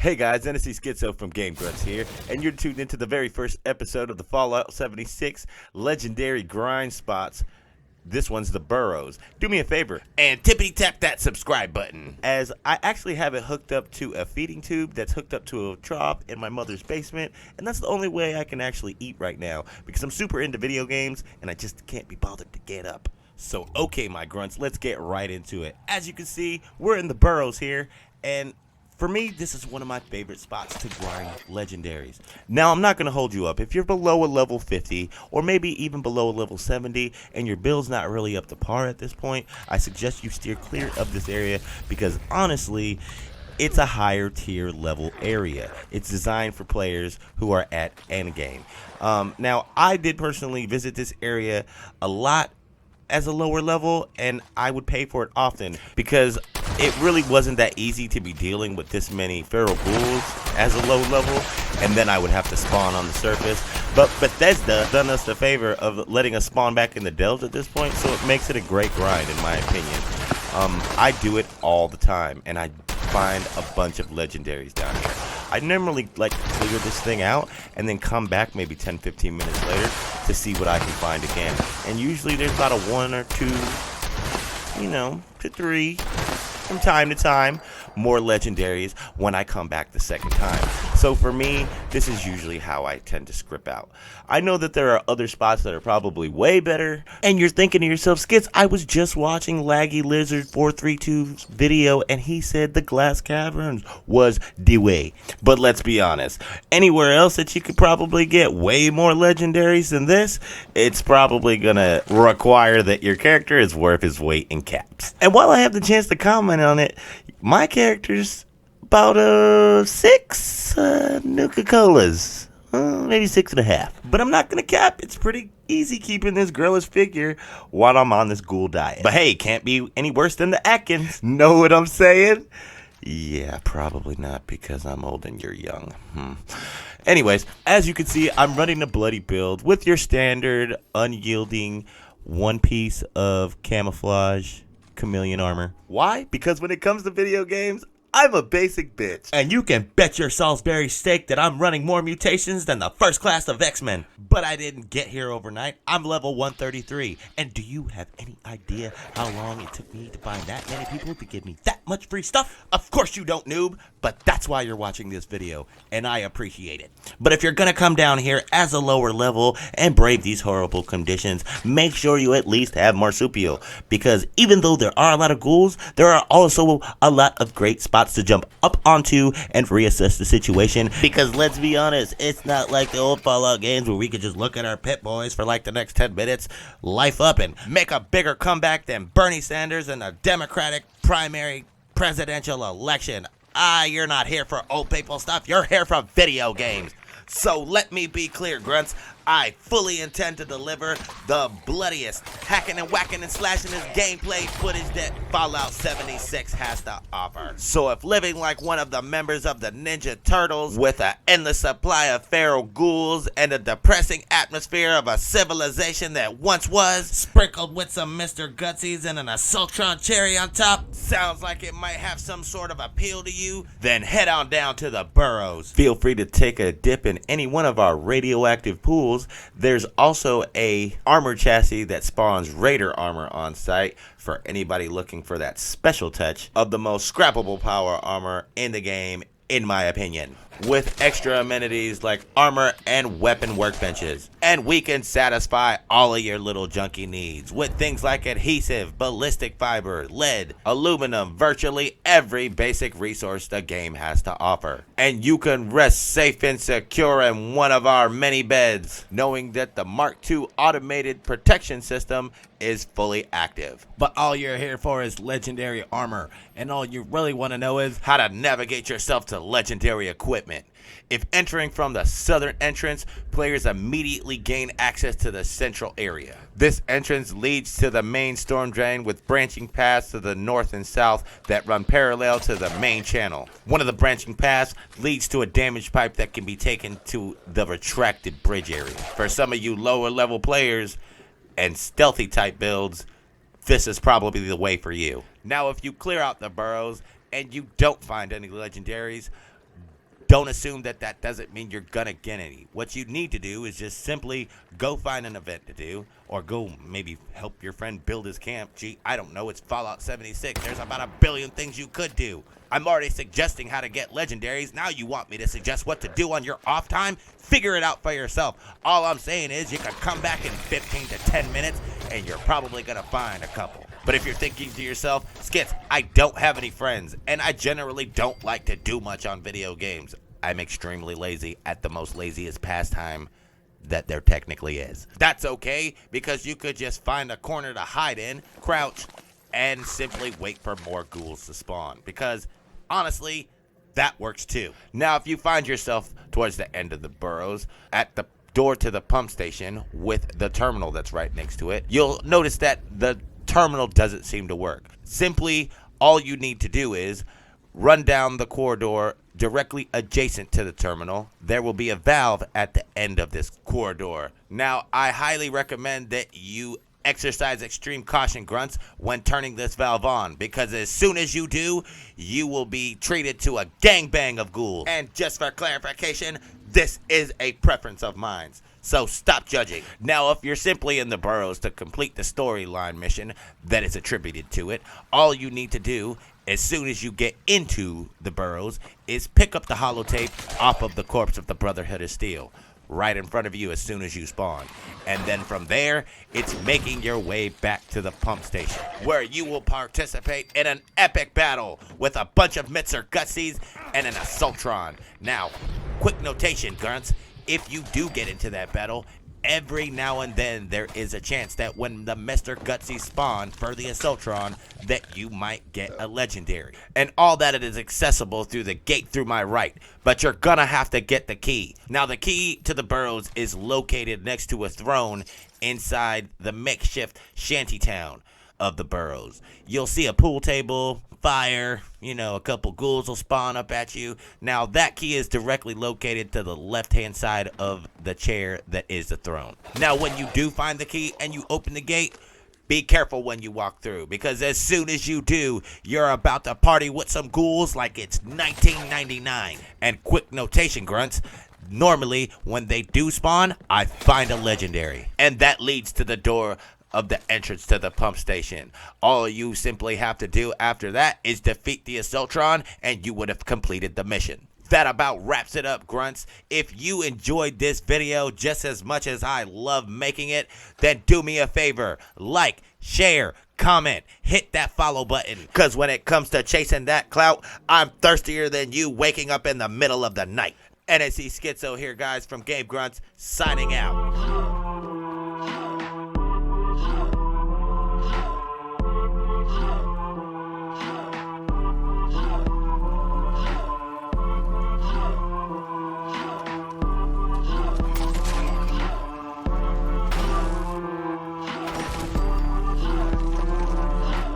Hey guys, NSC Schizo from Game Grunts here, and you're tuned into the very first episode of the Fallout 76 Legendary Grind Spots. This one's the Burrows. Do me a favor and tippity tap that subscribe button, as I actually have it hooked up to a feeding tube that's hooked up to a trough in my mother's basement, and that's the only way I can actually eat right now because I'm super into video games and I just can't be bothered to get up. So okay, my grunts, let's get right into it. As you can see, we're in the Burrows here, and for me, this is one of my favorite spots to grind legendaries. Now, I'm not going to hold you up. If you're below a level 50 or maybe even below a level 70 and your build's not really up to par at this point, I suggest you steer clear of this area because honestly, it's a higher tier level area. It's designed for players who are at endgame. Now, I did personally visit this area a lot as a lower level, and I would pay for it often because it really wasn't that easy to be dealing with this many feral ghouls as a low level, and then I would have to spawn on the surface. But Bethesda done us the favor of letting us spawn back in the delves at this point, so it makes it a great grind in my opinion. I do it all the time, and I find a bunch of legendaries down here. I normally like clear this thing out and then come back maybe 10-15 minutes later to see what I can find again. And usually there's about a 1 or 2, to 3 from time to time more legendaries when I come back the second time. So for me, this is usually how I tend to script out. I know that there are other spots that are probably way better, and you're thinking to yourself, Skits, I was just watching Laggy Lizard 432's video and he said the Glass Caverns was the way. But let's be honest, anywhere else that you could probably get way more legendaries than this, it's probably gonna require that your character is worth his weight in caps. And while I have the chance to comment on it, my character's about 6 Nuka-Colas. Maybe 6.5. But I'm not gonna cap. It's pretty easy keeping this girlish figure while I'm on this ghoul diet. But hey, can't be any worse than the Atkins. Know what I'm saying? Yeah, probably not because I'm old and you're young. Anyways, as you can see, I'm running a bloody build with your standard unyielding one piece of camouflage chameleon armor. Why? Because when it comes to video games, I'm a basic bitch. And you can bet your Salisbury steak that I'm running more mutations than the first class of X-Men. But I didn't get here overnight. I'm level 133. And do you have any idea how long it took me to find that many people to give me that much free stuff? Of course you don't, noob. But that's why you're watching this video. And I appreciate it. But if you're gonna come down here as a lower level and brave these horrible conditions, make sure you at least have marsupial. Because even though there are a lot of ghouls, there are also a lot of great spots to jump up onto and reassess the situation, because let's be honest, it's not like the old Fallout games where we could just look at our pit boys for like the next 10 minutes, life up, and make a bigger comeback than Bernie Sanders in a Democratic primary presidential election. You're not here for old people stuff, you're here for video games. So let me be clear, grunts. I fully intend to deliver the bloodiest hacking and whacking and slashing this gameplay footage that Fallout 76 has to offer. So if living like one of the members of the Ninja Turtles with an endless supply of feral ghouls and a depressing atmosphere of a civilization that once was, sprinkled with some Mr. Gutsies and an Assaultron cherry on top, sounds like it might have some sort of appeal to you, then head on down to the Burrows. Feel free to take a dip in any one of our radioactive pools. There's also a armor chassis that spawns Raider armor on site for anybody looking for that special touch of the most scrappable power armor in the game, in my opinion, with extra amenities like armor and weapon workbenches. And we can satisfy all of your little junky needs with things like adhesive, ballistic fiber, lead, aluminum, virtually every basic resource the game has to offer. And you can rest safe and secure in one of our many beds, knowing that the Mark II automated protection system is fully active. But all you're here for is legendary armor, and all you really want to know is how to navigate yourself to legendary equipment. If entering from the southern entrance, players immediately gain access to the central area. This entrance leads to the main storm drain with branching paths to the north and south that run parallel to the main channel. One of the branching paths leads to a damaged pipe that can be taken to the retracted bridge area. For some of you lower level players and stealthy type builds, this is probably the way for you. Now if you clear out the burrows and you don't find any legendaries, don't assume that that doesn't mean you're gonna get any. What you need to do is just simply go find an event to do, or go maybe help your friend build his camp. Gee, I don't know, it's Fallout 76. There's about a billion things you could do. I'm already suggesting how to get legendaries. Now you want me to suggest what to do on your off time? Figure it out for yourself. All I'm saying is you can come back in 15 to 10 minutes and you're probably gonna find a couple. But if you're thinking to yourself, Skits, I don't have any friends, and I generally don't like to do much on video games. I'm extremely lazy at the most laziest pastime that there technically is. That's okay, because you could just find a corner to hide in, crouch, and simply wait for more ghouls to spawn. Because, honestly, that works too. Now, if you find yourself towards the end of the Burrows, at the door to the pump station with the terminal that's right next to it, you'll notice that the terminal doesn't seem to work. Simply, all you need to do is run down the corridor directly adjacent to the terminal. There will be a valve at the end of this corridor. Now, I highly recommend that you exercise extreme caution, Grunts, when turning this valve on, because as soon as you do, you will be treated to a gangbang of ghouls. And just for clarification, this is a preference of mine, so stop judging. Now, if you're simply in the Burrows to complete the storyline mission that is attributed to it, all you need to do as soon as you get into the Burrows is pick up the holotape off of the corpse of the Brotherhood of Steel right in front of you as soon as you spawn. And then from there, it's making your way back to the pump station, where you will participate in an epic battle with a bunch of Mitzer Gutsies and an Assaultron. Now, quick notation, Grunts, if you do get into that battle, every now and then there is a chance that when the Mr. Gutsy spawn for the Assaultron, that you might get a legendary. And all that it is accessible through the gate through my right, but you're gonna have to get the key. Now, the key to the Burrows is located next to a throne inside the makeshift shantytown of the Burrows. You'll see a pool table, fire, a couple ghouls will spawn up at you. Now, that key is directly located to the left-hand side of the chair that is the throne. Now, when you do find the key and you open the gate, be careful when you walk through, because as soon as you do, you're about to party with some ghouls like it's 1999. And quick notation, Grunts, normally when they do spawn, I find a legendary. And that leads to the door of the entrance to the pump station. All you simply have to do after that is defeat the Assaultron, and you would have completed the mission. That about wraps it up, Grunts. If you enjoyed this video just as much as I love making it, then do me a favor, like, share, comment, hit that follow button, because when it comes to chasing that clout, I'm thirstier than you waking up in the middle of the night. NSC Schizo here, guys, from Game Grunts, signing out.